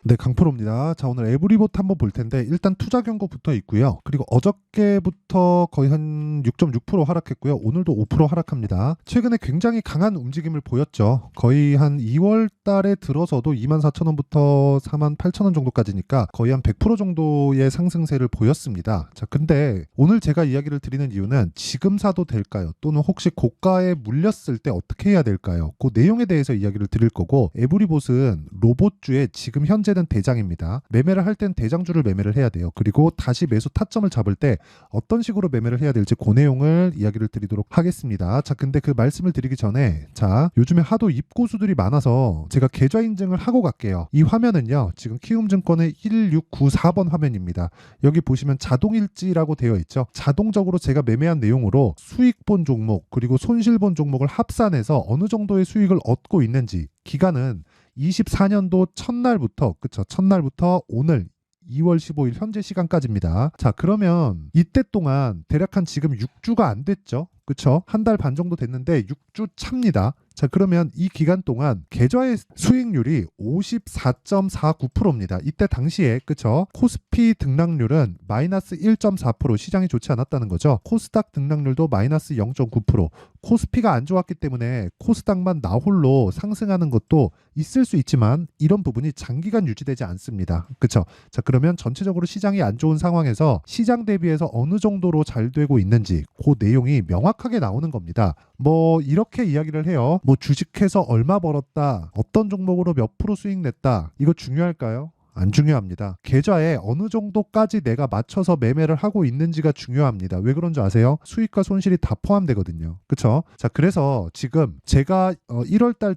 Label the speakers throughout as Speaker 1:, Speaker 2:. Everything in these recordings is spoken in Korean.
Speaker 1: 네, 강프로입니다. 자, 오늘 에브리봇 한번 볼 텐데 일단 투자 경고부터 있고요. 그리고 어저께부터 거의 한 6.6% 하락했고요. 오늘도 5% 하락합니다. 최근에 굉장히 강한 움직임을 보였죠. 거의 한 2월 달에 들어서도 24,000원부터 48,000원 정도까지니까 거의 한 100% 정도의 상승세를 보였습니다. 자, 근데 오늘 제가 이야기를 드리는 이유는 지금 사도 될까요? 또는 혹시 고가에 물렸을 때 어떻게 해야 될까요? 그 내용에 대해서 이야기를 드릴 거고, 에브리봇은 로봇주의 지금 현재는 대장입니다. 매매를 할 땐 대장주를 매매를 해야 돼요. 그리고 다시 매수 타점을 잡을 때 어떤 식으로 매매를 해야 될지 그 내용을 이야기를 드리도록 하겠습니다. 자, 근데 그 말씀을 드리기 전에, 자, 요즘에 하도 입고수들이 많아서 제가 계좌 인증을 하고 갈게요. 이 화면은요, 지금 키움증권의 1694번 화면입니다. 여기 보시면 자동일지라고 되어 있죠. 자동적으로 제가 매매한 내용으로 수익 본 종목 그리고 손실 본 종목을 합산해서 어느 정도의 수익을 얻고 있는지, 기간은 24년도 첫날부터, 그쵸, 첫날부터 오늘 2월 15일 현재 시간까지입니다. 자, 그러면 이때 동안 대략 한 지금 6주가 안 됐죠? 그쵸? 한 달 반 정도 됐는데 6주 차입니다. 자, 그러면 이 기간 동안 계좌의 수익률이 54.49%입니다. 이때 당시에, 그쵸? 코스피 등락률은 마이너스 1.4%, 시장이 좋지 않았다는 거죠. 코스닥 등락률도 마이너스 0.9%. 코스피가 안 좋았기 때문에 코스닥만 나홀로 상승하는 것도 있을 수 있지만 이런 부분이 장기간 유지되지 않습니다. 그쵸? 자, 그러면 전체적으로 시장이 안 좋은 상황에서 시장 대비해서 어느 정도로 잘 되고 있는지 그 내용이 명확하게 나오는 겁니다. 뭐 이렇게 이야기를 해요. 뭐 주식해서 얼마 벌었다, 어떤 종목으로 몇 프로 수익 냈다, 이거 중요할까요? 안 중요합니다. 계좌에 어느 정도까지 내가 맞춰서 매매를 하고 있는지가 중요합니다. 왜 그런 줄 아세요? 수익과 손실이 다 포함되거든요. 그쵸? 자, 그래서 지금 제가 1월 달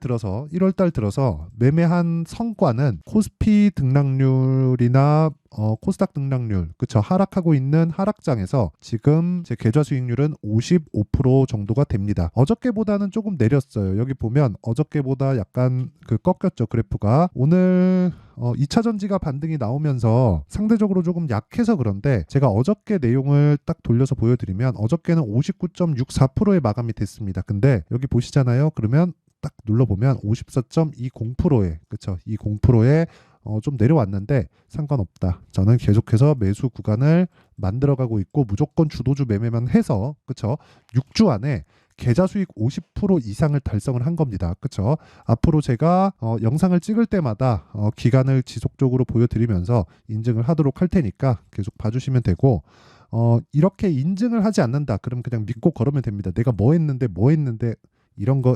Speaker 1: 들어서 매매한 성과는 코스피 등락률이나 코스닥 등락률, 그쵸, 하락하고 있는 하락장에서 지금 제 계좌 수익률은 55% 정도가 됩니다. 어저께보다는 조금 내렸어요. 여기 보면 어저께보다 약간 꺾였죠, 그래프가. 오늘 2차 전지가 반등이 나오면서 상대적으로 조금 약해서 그런데, 제가 어저께 내용을 딱 돌려서 보여드리면 어저께는 59.64%의 마감이 됐습니다. 근데 여기 보시잖아요. 그러면 딱 눌러보면 54.20%에, 그쵸, 20%에 좀 내려왔는데 상관없다. 저는 계속해서 매수 구간을 만들어가고 있고 무조건 주도주 매매만 해서, 그쵸, 6주 안에 계좌 수익 50% 이상을 달성을 한 겁니다. 그쵸? 앞으로 제가 영상을 찍을 때마다 기간을 지속적으로 보여드리면서 인증을 하도록 할 테니까 계속 봐주시면 되고, 이렇게 인증을 하지 않는다, 그럼 그냥 믿고 걸으면 됩니다. 내가 뭐 했는데 이런 거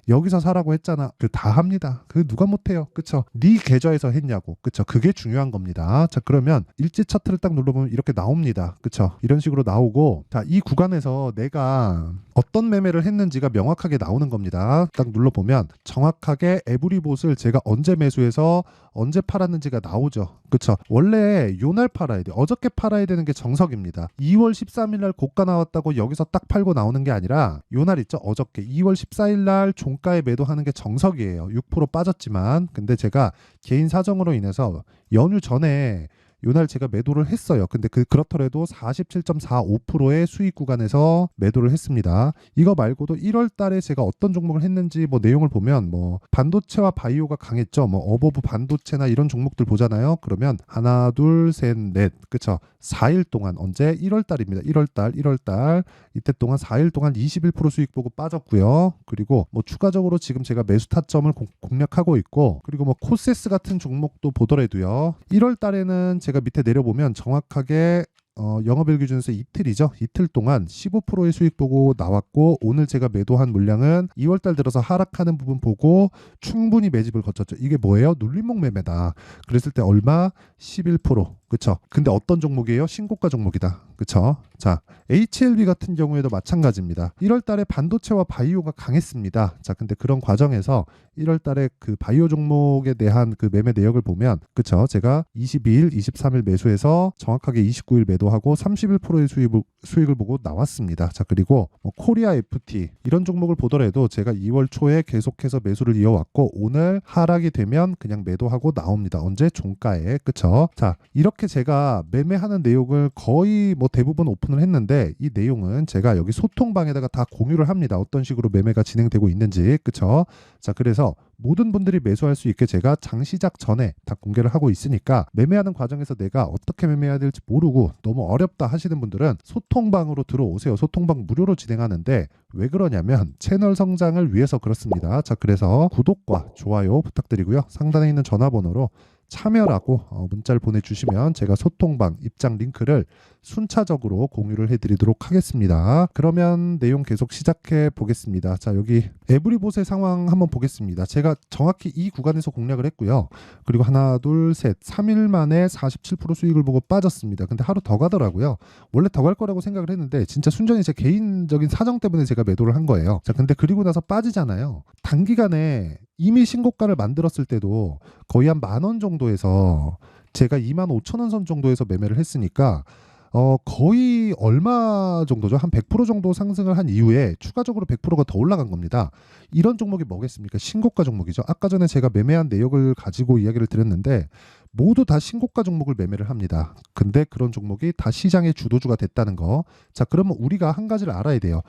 Speaker 1: 여기서 사라고 했잖아, 다 합니다. 누가 못해요. 그쵸? 네 계좌에서 했냐고. 그쵸? 그게 중요한 겁니다. 자, 그러면 일지 차트를 딱 눌러보면 이렇게 나옵니다. 그쵸? 이런 식으로 나오고, 자, 이 구간에서 내가 어떤 매매를 했는지가 명확하게 나오는 겁니다. 딱 눌러보면 정확하게 에브리봇을 제가 언제 매수해서 언제 팔았는지가 나오죠. 그쵸? 원래 요날 팔아야 돼. 어저께 팔아야 되는 게 정석입니다. 2월 13일 날 고가 나왔다고 여기서 딱 팔고 나오는 게 아니라 요날 있죠? 어저께 2월 14일 날 종가에 매도하는 게 정석이에요. 6% 빠졌지만. 근데 제가 개인 사정으로 인해서 연휴 전에 요날 제가 매도를 했어요. 근데 그렇더라도 47.45%의 수익 구간에서 매도를 했습니다. 이거 말고도 1월 달에 제가 어떤 종목을 했는지 뭐 내용을 보면, 뭐 반도체와 바이오가 강했죠. 뭐 어버브 반도체나 이런 종목들 보잖아요. 그러면 하나, 둘, 셋, 넷, 그쵸? 4일 동안, 언제? 1월 달입니다. 1월 달 이때 동안 4일 동안 21% 수익 보고 빠졌고요. 그리고 뭐 추가적으로 지금 제가 매수 타점을 공략하고 있고, 그리고 뭐 코세스 같은 종목도 보더라도요. 1월 달에는 제가 밑에 내려보면 정확하게 영업일 기준에서 이틀이죠. 이틀 동안 15%의 수익 보고 나왔고, 오늘 제가 매도한 물량은 2월달 들어서 하락하는 부분 보고 충분히 매집을 거쳤죠. 이게 뭐예요? 눌림목 매매다. 그랬을 때 얼마? 11%. 그쵸? 근데 어떤 종목이에요? 신고가 종목이다. 그쵸? 자, HLB 같은 경우에도 마찬가지입니다. 1월 달에 반도체와 바이오가 강했습니다. 자, 근데 그런 과정에서 1월 달에 바이오 종목에 대한 매매 내역을 보면, 그쵸? 제가 22일, 23일 매수해서 정확하게 29일 매도하고 31%의 수익을 보고 나왔습니다. 자, 그리고 코리아 FT 이런 종목을 보더라도 제가 2월 초에 계속해서 매수를 이어왔고, 오늘 하락이 되면 그냥 매도하고 나옵니다. 언제? 종가에. 그쵸? 자, 이렇게 이렇게 제가 매매하는 내용을 거의 뭐 대부분 오픈을 했는데 이 내용은 제가 여기 소통방에다가 다 공유를 합니다. 어떤 식으로 매매가 진행되고 있는지. 그쵸? 자, 그래서 모든 분들이 매수할 수 있게 제가 장 시작 전에 다 공개를 하고 있으니까 매매하는 과정에서 내가 어떻게 매매해야 될지 모르고 너무 어렵다 하시는 분들은 소통방으로 들어오세요. 소통방 무료로 진행하는데 왜 그러냐면 채널 성장을 위해서 그렇습니다. 자, 그래서 구독과 좋아요 부탁드리고요. 상단에 있는 전화번호로 참여라고 문자를 보내주시면 제가 소통방 입장 링크를 순차적으로 공유를 해드리도록 하겠습니다. 그러면 내용 계속 시작해 보겠습니다. 자, 여기 에브리봇의 상황 한번 보겠습니다. 제가 정확히 이 구간에서 공략을 했고요. 그리고 하나, 둘, 셋, 3일 만에 47% 수익을 보고 빠졌습니다. 근데 하루 더 가더라고요. 원래 더 갈 거라고 생각을 했는데 진짜 순전히 제 개인적인 사정 때문에 제가 매도를 한 거예요. 자, 근데 그리고 나서 빠지잖아요. 단기간에 이미 신고가를 만들었을 때도 거의 한 10,000원 정도에서 제가 25,000원 선 정도에서 매매를 했으니까 거의 얼마 정도죠? 한 100% 정도 상승을 한 이후에 추가적으로 100%가 더 올라간 겁니다. 이런 종목이 뭐겠습니까? 신고가 종목이죠. 아까 전에 제가 매매한 내역을 가지고 이야기를 드렸는데 모두 다 신고가 종목을 매매를 합니다. 근데 그런 종목이 다 시장의 주도주가 됐다는 거. 자, 그러면 우리가 한 가지를 알아야 돼요.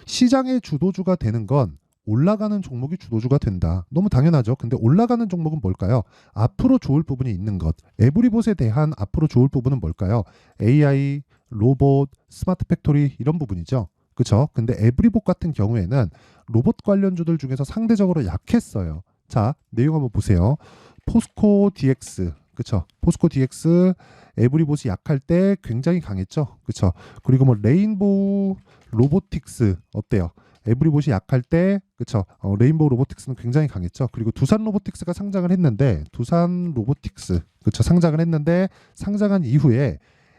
Speaker 1: 시장의 주도주가 되는 건 올라가는 종목이 주도주가 된다. 너무 당연하죠. 근데 올라가는 종목은 뭘까요? 앞으로 좋을 부분이 있는 것. 에브리봇에 대한 앞으로 좋을 부분은 뭘까요? AI, 로봇, 스마트 팩토리 이런 부분이죠. 그렇죠? 근데 에브리봇 같은 경우에는 로봇 관련주들 중에서 상대적으로 약했어요. 자, 내용 한번 보세요. 포스코 DX. 그렇죠? 포스코 DX 에브리봇이 약할 때 굉장히 강했죠. 그렇죠? 그리고 뭐 레인보우 로보틱스 어때요? 에브리봇이 약할 때 그쵸 레인보우 로보틱스는 굉장히 강했죠. 그리고 두산 로보틱스가 상장을 했는데 두산 로보틱스 그쵸 상장을 했는데 상장한 이후에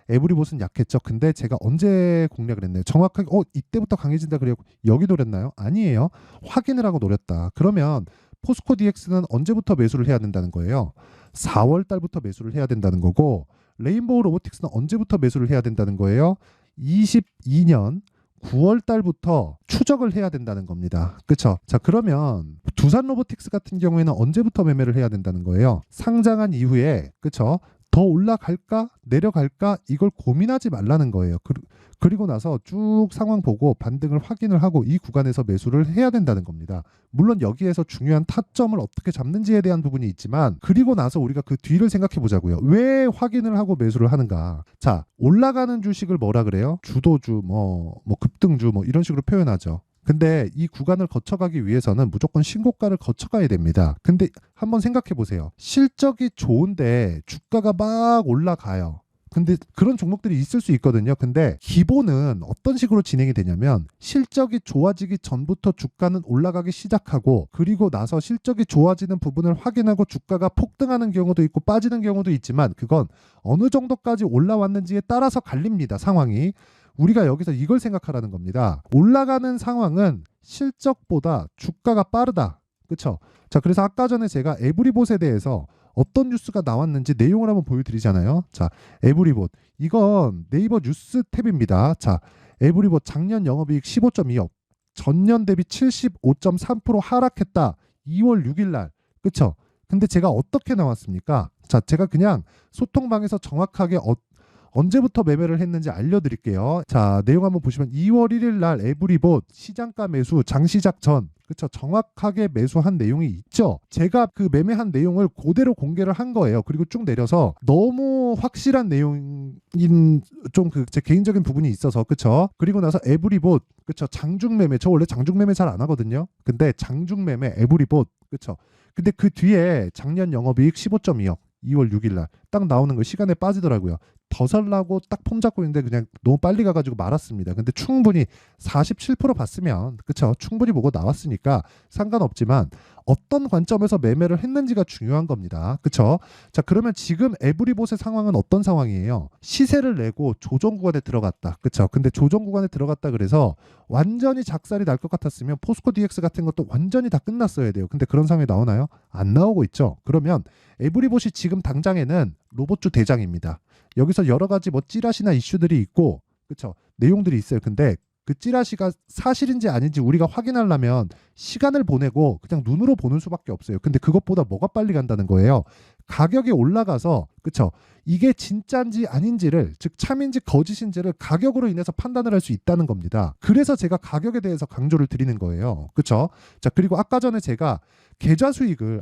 Speaker 1: 에브리봇은 약했죠. 근데 제가 언제 공략을 했나요? 정확하게 이때부터 강해진다 그래요. 여기 노렸나요? 아니에요. 확인을 하고 노렸다. 그러면 포스코 DX는 언제부터 매수를 해야 된다는 거예요? 4월 달부터 매수를 해야 된다는 거고 레인보우 로보틱스는 언제부터 매수를 해야 된다는 거예요? 22년 9월 달부터 추적을 해야 된다는 겁니다. 그렇죠? 자, 그러면 두산 로보틱스 같은 경우에는 언제부터 매매를 해야 된다는 거예요? 상장한 이후에 그렇죠? 더 올라갈까? 내려갈까? 이걸 고민하지 말라는 거예요. 그리고 나서 쭉 상황 보고 반등을 확인을 하고 이 구간에서 매수를 해야 된다는 겁니다. 물론 여기에서 중요한 타점을 어떻게 잡는지에 대한 부분이 있지만 그리고 나서 우리가 그 뒤를 생각해 보자고요. 왜 확인을 하고 매수를 하는가? 자, 올라가는 주식을 뭐라 그래요? 주도주, 뭐 급등주 뭐 이런 식으로 표현하죠. 근데 이 구간을 거쳐가기 위해서는 무조건 신고가를 거쳐가야 됩니다. 근데 한번 생각해 보세요. 실적이 좋은데 주가가 막 올라가요. 근데 그런 종목들이 있을 수 있거든요. 근데 기본은 어떤 식으로 진행이 되냐면 실적이 좋아지기 전부터 주가는 올라가기 시작하고 그리고 나서 실적이 좋아지는 부분을 확인하고 주가가 폭등하는 경우도 있고 빠지는 경우도 있지만 그건 어느 정도까지 올라왔는지에 따라서 갈립니다. 상황이. 우리가 여기서 이걸 생각하라는 겁니다. 올라가는 상황은 실적보다 주가가 빠르다. 그렇죠? 자, 그래서 아까 전에 제가 에브리봇에 대해서 어떤 뉴스가 나왔는지 내용을 한번 보여드리잖아요. 자, 에브리봇. 이건 네이버 뉴스 탭입니다. 자, 에브리봇 작년 영업이익 15.2억. 전년 대비 75.3% 하락했다. 2월 6일 날. 그렇죠? 근데 제가 어떻게 나왔습니까? 자, 제가 그냥 소통방에서 정확하게 언제부터 매매를 했는지 알려드릴게요. 자, 내용 한번 보시면 2월 1일 날 에브리봇 시장가 매수 장시작 전 그쵸 정확하게 매수한 내용이 있죠. 제가 그 매매한 내용을 그대로 공개를 한 거예요. 그리고 쭉 내려서 너무 확실한 내용인 좀 그 제 개인적인 부분이 있어서 그쵸. 그리고 나서 에브리봇 그쵸 장중 매매 저 원래 장중 매매 잘 안 하거든요. 근데 장중 매매 에브리봇 그쵸. 근데 그 뒤에 작년 영업이익 15.2억 2월 6일 날 딱 나오는 거 시간에 빠지더라고요. 더 살라고 딱 폼 잡고 있는데 그냥 너무 빨리 가가지고 말았습니다. 근데 충분히 47% 봤으면 그쵸 충분히 보고 나왔으니까 상관없지만 어떤 관점에서 매매를 했는지가 중요한 겁니다. 그쵸? 자, 그러면 지금 에브리봇의 상황은 어떤 상황이에요? 시세를 내고 조정 구간에 들어갔다. 그쵸? 근데 조정 구간에 들어갔다 그래서 완전히 작살이 날 것 같았으면 포스코 DX 같은 것도 완전히 다 끝났어야 돼요. 근데 그런 상황이 나오나요? 안 나오고 있죠. 그러면 에브리봇이 지금 당장에는 로봇주 대장입니다. 여기서 여러 가지 뭐 찌라시나 이슈들이 있고 그쵸? 내용들이 있어요. 근데 그 찌라시가 사실인지 아닌지 우리가 확인하려면 시간을 보내고 그냥 눈으로 보는 수밖에 없어요. 근데 그것보다 뭐가 빨리 간다는 거예요. 가격이 올라가서 그쵸? 이게 진짜인지 아닌지를, 즉 참인지 거짓인지를 가격으로 인해서 판단을 할 수 있다는 겁니다. 그래서 제가 가격에 대해서 강조를 드리는 거예요. 그쵸? 자, 그리고 아까 전에 제가 계좌 수익을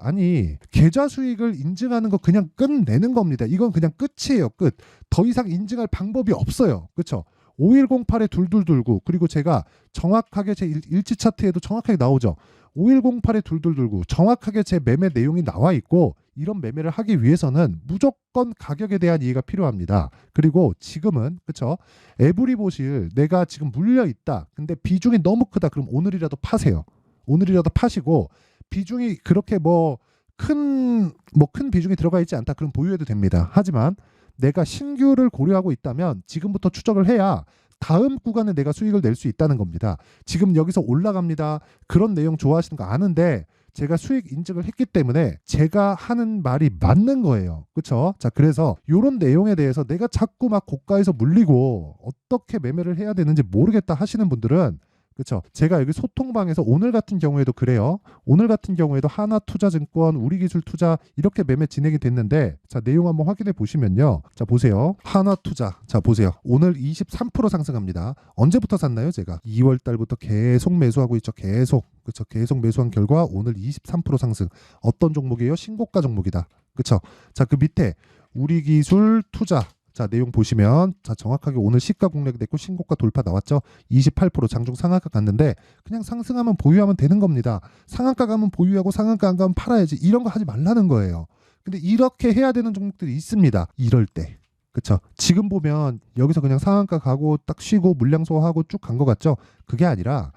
Speaker 1: 인증하는 거 그냥 끝내는 겁니다. 이건 그냥 끝이에요. 끝. 더 이상 인증할 방법이 없어요. 그쵸? 5108에 둘둘둘구, 그리고 제가 정확하게 제 일지 차트에도 정확하게 나오죠. 5108에 둘둘둘구 정확하게 제 매매 내용이 나와 있고, 이런 매매를 하기 위해서는 무조건 가격에 대한 이해가 필요합니다. 그리고 지금은 그쵸? 에브리보실 내가 지금 물려 있다. 근데 비중이 너무 크다. 그럼 오늘이라도 파세요. 오늘이라도 파시고, 비중이 그렇게 큰 비중이 들어가 있지 않다. 그럼 보유해도 됩니다. 하지만 내가 신규를 고려하고 있다면 지금부터 추적을 해야 다음 구간에 내가 수익을 낼 수 있다는 겁니다. 지금 여기서 올라갑니다. 그런 내용 좋아하시는 거 아는데 제가 수익 인증을 했기 때문에 제가 하는 말이 맞는 거예요. 그렇죠? 자, 그래서 이런 내용에 대해서 내가 자꾸 막 고가에서 물리고 어떻게 매매를 해야 되는지 모르겠다 하시는 분들은, 그렇죠? 제가 여기 소통방에서 오늘 같은 경우에도 그래요. 오늘 같은 경우에도 하나투자증권, 우리기술투자 이렇게 매매 진행이 됐는데, 자, 내용 한번 확인해 보시면요. 자, 보세요. 하나투자. 자, 보세요. 오늘 23% 상승합니다. 언제부터 샀나요? 제가 2월 달부터 계속 매수하고 있죠. 계속. 그렇죠? 계속 매수한 결과 오늘 23% 상승. 어떤 종목이에요? 신고가 종목이다. 그렇죠? 자, 그 밑에 우리기술투자. 자, 내용 보시면 자, 정확하게 오늘 시가 공략됐고 신고가 돌파 나왔죠. 28% 장중 상한가 갔는데 그냥 상승하면 보유하면 되는 겁니다. 상한가 가면 보유하고 상한가 안 가면 팔아야지. 이런 거 하지 말라는 거예요. 근데 이렇게 해야 되는 종목들이 있습니다. 이럴 때. 그쵸? 지금 보면 여기서 그냥 상한가 가고 딱 쉬고 물량 소화하고 쭉 간 것 같죠? 그게 아니라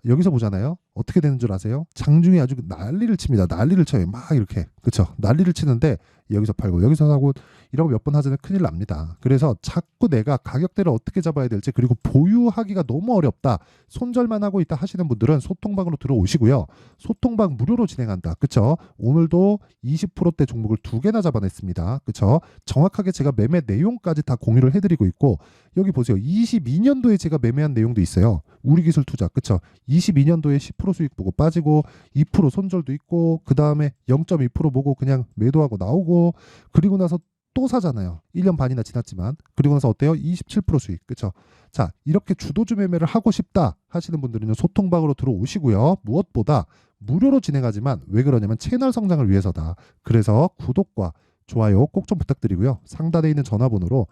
Speaker 1: 여기서 보잖아요. 어떻게 되는 줄 아세요? 장중에 아주 난리를 칩니다. 난리를 쳐요. 막 이렇게. 그쵸? 난리를 치는데 여기서 팔고 여기서 사고 이런 거 몇 번 하자면 큰일 납니다. 그래서 자꾸 내가 가격대를 어떻게 잡아야 될지, 그리고 보유하기가 너무 어렵다, 손절만 하고 있다 하시는 분들은 소통방으로 들어오시고요. 소통방 무료로 진행한다. 그쵸? 오늘도 20%대 종목을 2개나 잡아냈습니다. 그쵸? 정확하게 제가 매매 내용까지 다 공유를 해드리고 있고, 여기 보세요. 22년도에 제가 매매한 내용도 있어요. 우리기술투자. 그쵸? 22년도에 10% 수익 보고 빠지고 2% 손절도 있고, 그 다음에 0.2% 보고 그냥 매도하고 나오고, 그리고 나서 또 사잖아요. 1년 반이나 지났지만. 그리고 나서 어때요? 27% 수익. 그쵸? 자, 이렇게 주도주 매매를 하고 싶다 하시는 분들은 소통방으로 들어오시고요. 무엇보다 무료로 진행하지만 왜 그러냐면 채널 성장을 위해서다. 그래서 구독과 좋아요 꼭 좀 부탁드리고요. 상단에 있는 전화번호로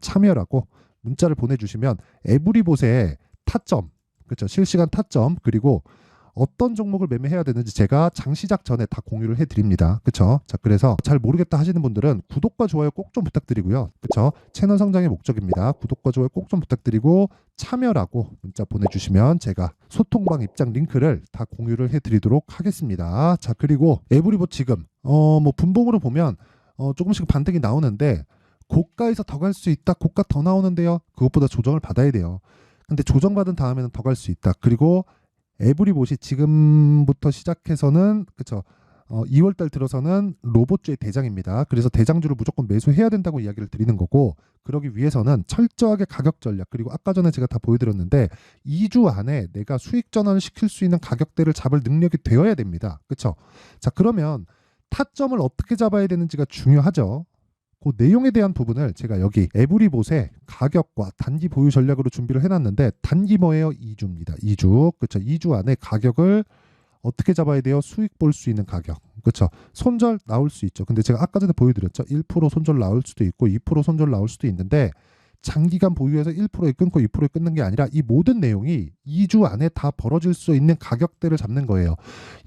Speaker 1: 참여라고 문자를 보내주시면 에브리봇의 타점, 그렇죠? 실시간 타점, 그리고 어떤 종목을 매매해야 되는지 제가 장 시작 전에 다 공유를 해드립니다. 그렇죠? 자, 그래서 잘 모르겠다 하시는 분들은 구독과 좋아요 꼭 좀 부탁드리고요. 그렇죠? 채널 성장의 목적입니다. 구독과 좋아요 꼭 좀 부탁드리고 참여라고 문자 보내주시면 제가 소통방 입장 링크를 다 공유를 해드리도록 하겠습니다. 자, 그리고 에브리봇 지금 분봉으로 보면 조금씩 반등이 나오는데, 고가에서 더 갈 수 있다, 고가 더 나오는데요, 그것보다 조정을 받아야 돼요. 근데 조정받은 다음에는 더 갈 수 있다. 그리고 에브리봇이 지금부터 시작해서는 그쵸, 2월달 들어서는 로봇주의 대장입니다. 그래서 대장주를 무조건 매수해야 된다고 이야기를 드리는 거고, 그러기 위해서는 철저하게 가격 전략, 그리고 아까 전에 제가 다 보여드렸는데 2주 안에 내가 수익 전환을 시킬 수 있는 가격대를 잡을 능력이 되어야 됩니다. 그쵸? 자, 그러면 타점을 어떻게 잡아야 되는지가 중요하죠. 그 내용에 대한 부분을 제가 여기 에브리봇의 가격과 단기 보유 전략으로 준비를 해놨는데, 단기 뭐예요? 2주입니다. 2주. 그렇죠? 2주 안에 가격을 어떻게 잡아야 돼요? 수익 볼 수 있는 가격. 그렇죠? 손절 나올 수 있죠. 근데 제가 아까 전에 보여드렸죠. 1% 손절 나올 수도 있고 2% 손절 나올 수도 있는데, 장기간 보유해서 1%에 끊고 2%에 끊는 게 아니라 이 모든 내용이 2주 안에 다 벌어질 수 있는 가격대를 잡는 거예요.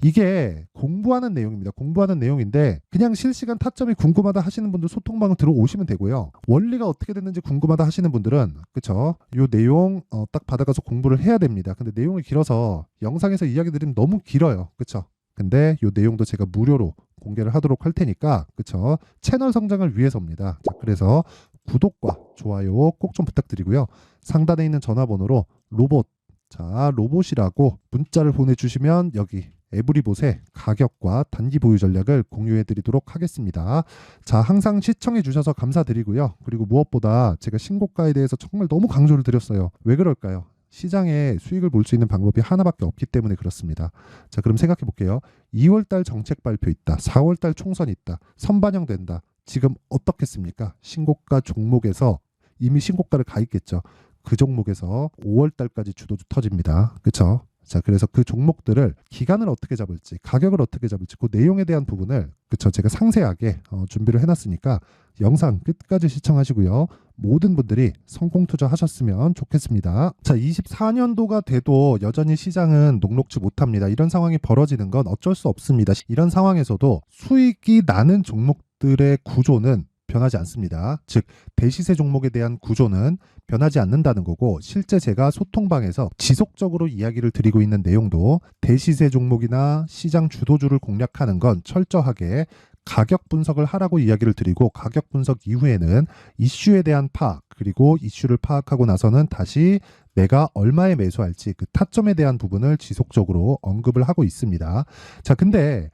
Speaker 1: 이게 공부하는 내용입니다. 공부하는 내용인데, 그냥 실시간 타점이 궁금하다 하시는 분들 소통방을 들어오시면 되고요. 원리가 어떻게 됐는지 궁금하다 하시는 분들은 그쵸? 요 내용 딱 받아가서 공부를 해야 됩니다. 근데 내용이 길어서 영상에서 이야기 드리면 너무 길어요. 그쵸? 근데 요 내용도 제가 무료로 공개를 하도록 할 테니까, 그쵸? 채널 성장을 위해서입니다. 자, 그래서 구독과 좋아요 꼭 좀 부탁드리고요. 상단에 있는 전화번호로 로봇, 자, 로봇이라고 문자를 보내주시면 여기 에브리봇의 가격과 단기 보유 전략을 공유해 드리도록 하겠습니다. 자, 항상 시청해 주셔서 감사드리고요. 그리고 무엇보다 제가 신고가에 대해서 정말 너무 강조를 드렸어요. 왜 그럴까요? 시장에 수익을 볼 수 있는 방법이 하나밖에 없기 때문에 그렇습니다. 자, 그럼 생각해 볼게요. 2월달 정책 발표 있다. 4월달 총선 있다. 선반영된다. 지금 어떻겠습니까? 신고가 종목에서 이미 신고가를 가 있겠죠. 그 종목에서 5월달까지 주도주 터집니다. 그렇죠? 자, 그래서 그 종목들을 기간을 어떻게 잡을지, 가격을 어떻게 잡을지, 그 내용에 대한 부분을 그쵸 제가 상세하게 준비를 해놨으니까 영상 끝까지 시청하시고요. 모든 분들이 성공 투자하셨으면 좋겠습니다. 자, 24년도가 돼도 여전히 시장은 녹록지 못합니다. 이런 상황이 벌어지는 건 어쩔 수 없습니다. 이런 상황에서도 수익이 나는 종목들의 구조는 변하지 않습니다. 즉 대시세 종목에 대한 구조는 변하지 않는다는 거고, 실제 제가 소통방에서 지속적으로 이야기를 드리고 있는 내용도 대시세 종목이나 시장 주도주를 공략하는 건 철저하게 가격 분석을 하라고 이야기를 드리고, 가격 분석 이후에는 이슈에 대한 파악, 그리고 이슈를 파악하고 나서는 다시 내가 얼마에 매수할지 그 타점에 대한 부분을 지속적으로 언급을 하고 있습니다. 자, 근데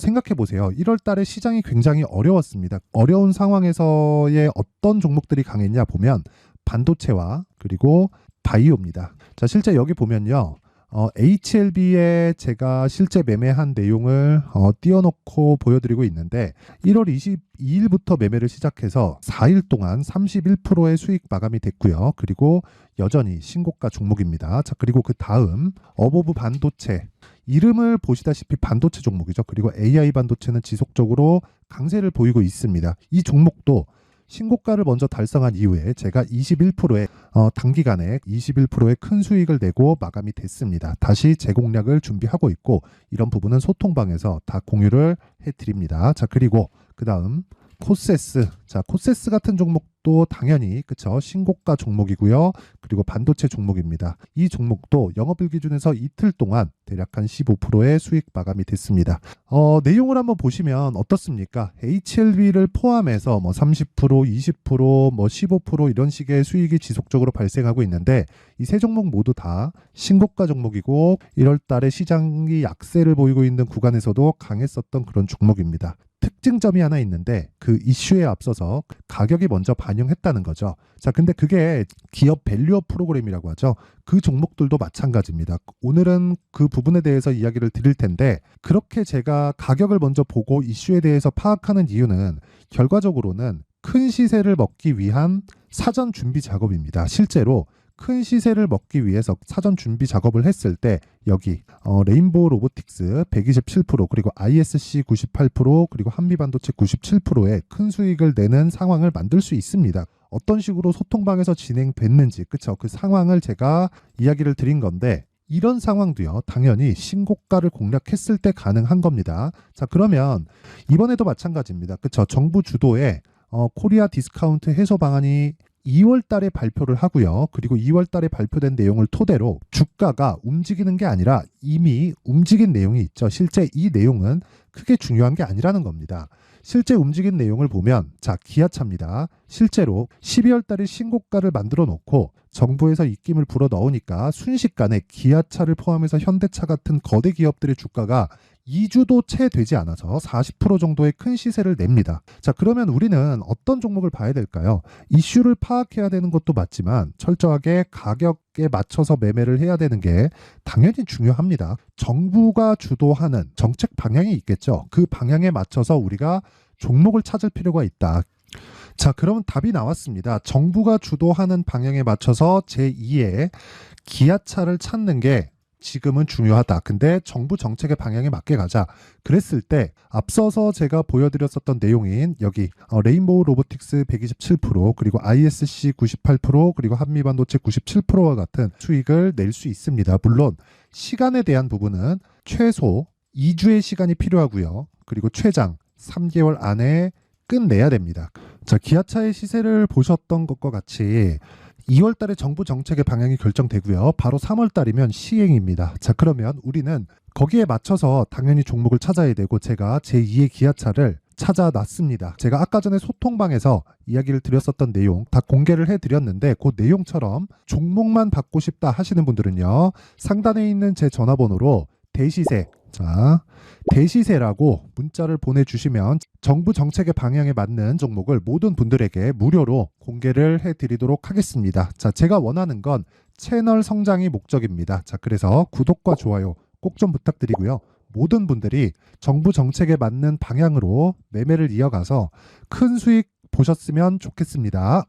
Speaker 1: 생각해 보세요. 1월 달에 시장이 굉장히 어려웠습니다. 어려운 상황에서의 어떤 종목들이 강했냐 보면 반도체와 그리고 바이오입니다. 자, 실제 여기 보면요. HLB에 제가 실제 매매한 내용을 띄워놓고 보여드리고 있는데, 1월 22일부터 매매를 시작해서 4일 동안 31%의 수익 마감이 됐고요. 그리고 여전히 신고가 종목입니다. 자, 그리고 그 다음 어보브 반도체, 이름을 보시다시피 반도체 종목이죠. 그리고 AI 반도체는 지속적으로 강세를 보이고 있습니다. 이 종목도 신고가를 먼저 달성한 이후에 제가 21%의 단기간에 21%의 큰 수익을 내고 마감이 됐습니다. 다시 재공략을 준비하고 있고, 이런 부분은 소통방에서 다 공유를 해드립니다. 자, 그리고 그 다음 코세스. 자, 코세스 같은 종목도 당연히 그쵸 신고가 종목이고요. 그리고 반도체 종목입니다. 이 종목도 영업일 기준에서 이틀 동안 대략 한 15%의 수익 마감이 됐습니다. 내용을 한번 보시면 어떻습니까? HLB를 포함해서 뭐 30%, 20%, 뭐 15% 이런 식의 수익이 지속적으로 발생하고 있는데, 이 세 종목 모두 다 신고가 종목이고 1월 달에 시장이 약세를 보이고 있는 구간에서도 강했었던 그런 종목입니다. 특징점이 하나 있는데, 그 이슈에 앞서서 가격이 먼저 반영했다는 거죠. 자, 근데 그게 기업 밸류업 프로그램이라고 하죠. 그 종목들도 마찬가지입니다. 오늘은 그 부분에 대해서 이야기를 드릴 텐데, 그렇게 제가 가격을 먼저 보고 이슈에 대해서 파악하는 이유는 결과적으로는 큰 시세를 먹기 위한 사전 준비 작업입니다. 실제로 큰 시세를 먹기 위해서 사전 준비 작업을 했을 때 여기 레인보우 로보틱스 127%, 그리고 ISC 98%, 그리고 한미반도체 97%의 큰 수익을 내는 상황을 만들 수 있습니다. 어떤 식으로 소통방에서 진행됐는지, 그쵸? 그 상황을 제가 이야기를 드린 건데, 이런 상황도요, 당연히 신고가를 공략했을 때 가능한 겁니다. 자, 그러면 이번에도 마찬가지입니다. 그쵸? 정부 주도의 코리아 디스카운트 해소 방안이 2월 달에 발표를 하고요. 그리고 2월 달에 발표된 내용을 토대로 주가가 움직이는 게 아니라 이미 움직인 내용이 있죠. 실제 이 내용은 크게 중요한 게 아니라는 겁니다. 실제 움직인 내용을 보면, 자, 기아차입니다. 실제로 12월 달에 신고가를 만들어 놓고 정부에서 입김을 불어 넣으니까 순식간에 기아차를 포함해서 현대차 같은 거대 기업들의 주가가 2주도 채 되지 않아서 40% 정도의 큰 시세를 냅니다. 자, 그러면 우리는 어떤 종목을 봐야 될까요? 이슈를 파악해야 되는 것도 맞지만 철저하게 가격에 맞춰서 매매를 해야 되는 게 당연히 중요합니다. 정부가 주도하는 정책 방향이 있겠죠. 그 방향에 맞춰서 우리가 종목을 찾을 필요가 있다. 자, 그럼 답이 나왔습니다. 정부가 주도하는 방향에 맞춰서 제2의 기아차를 찾는 게 지금은 중요하다. 근데 정부 정책의 방향에 맞게 가자. 그랬을 때 앞서서 제가 보여드렸었던 내용인 여기 레인보우 로보틱스 127%, 그리고 ISC 98%, 그리고 한미반도체 97%와 같은 수익을 낼 수 있습니다. 물론 시간에 대한 부분은 최소 2주의 시간이 필요하고요. 그리고 최장 3개월 안에 끝내야 됩니다. 자, 기아차의 시세를 보셨던 것과 같이 2월 달에 정부 정책의 방향이 결정되고요. 바로 3월 달이면 시행입니다. 자, 그러면 우리는 거기에 맞춰서 당연히 종목을 찾아야 되고, 제가 제2의 기아차를 찾아놨습니다. 제가 아까 전에 소통방에서 이야기를 드렸었던 내용 다 공개를 해드렸는데, 그 내용처럼 종목만 받고 싶다 하시는 분들은요, 상단에 있는 제 전화번호로 대시세 자, 대시세라고 문자를 보내주시면 정부 정책의 방향에 맞는 종목을 모든 분들에게 무료로 공개를 해드리도록 하겠습니다. 자, 제가 원하는 건 채널 성장이 목적입니다. 자, 그래서 구독과 좋아요 꼭 좀 부탁드리고요. 모든 분들이 정부 정책에 맞는 방향으로 매매를 이어가서 큰 수익 보셨으면 좋겠습니다.